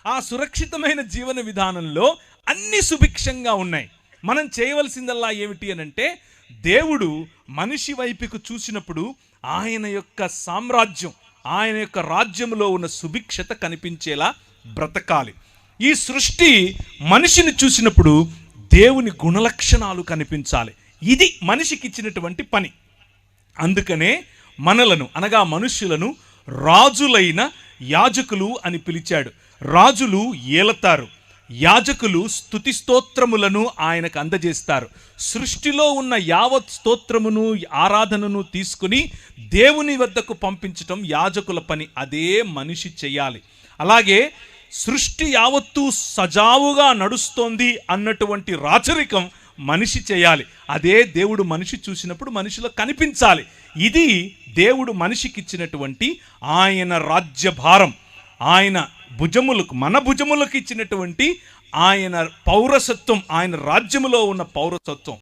ఆ సురక్షితమైన జీవన విధానంలో అన్ని సుభిక్షంగా ఉన్నాయి. మనం చేయవలసిందల్లా ఏమిటి అనంటే, దేవుడు మనిషి వైపుకు చూసినప్పుడు ఆయన యొక్క సామ్రాజ్యం, ఆయన యొక్క రాజ్యంలో ఉన్న సుభిక్షత కనిపించేలా బ్రతకాలి. ఈ సృష్టి మనిషిని చూసినప్పుడు దేవుని గుణలక్షణాలు కనిపించాలి. ఇది మనిషికి ఇచ్చినటువంటి పని. అందుకనే మనలను అనగా మనుష్యులను రాజులైన యాజకులు అని పిలిచాడు. రాజులు ఏలతారు, యాజకులు స్తుతి స్తోత్రములను ఆయనకు అందజేస్తారు. సృష్టిలో ఉన్న యావత్ స్తోత్రమును ఆరాధనను తీసుకుని దేవుని వద్దకు పంపించటం యాజకుల పని. అదే మనిషి చేయాలి. అలాగే సృష్టి యావత్తు సజావుగా నడుస్తోంది అన్నటువంటి రాచరికం మనిషి చేయాలి. అదే దేవుడు మనిషి చూసినప్పుడు మనిషిలో కనిపించాలి. ఇది దేవుడు మనిషికి ఇచ్చినటువంటి ఆయన రాజ్యభారం, ఆయన భుజములకు, మన భుజములకు ఇచ్చినటువంటి ఆయన పౌరసత్వం, ఆయన రాజ్యములో ఉన్న పౌరసత్వం.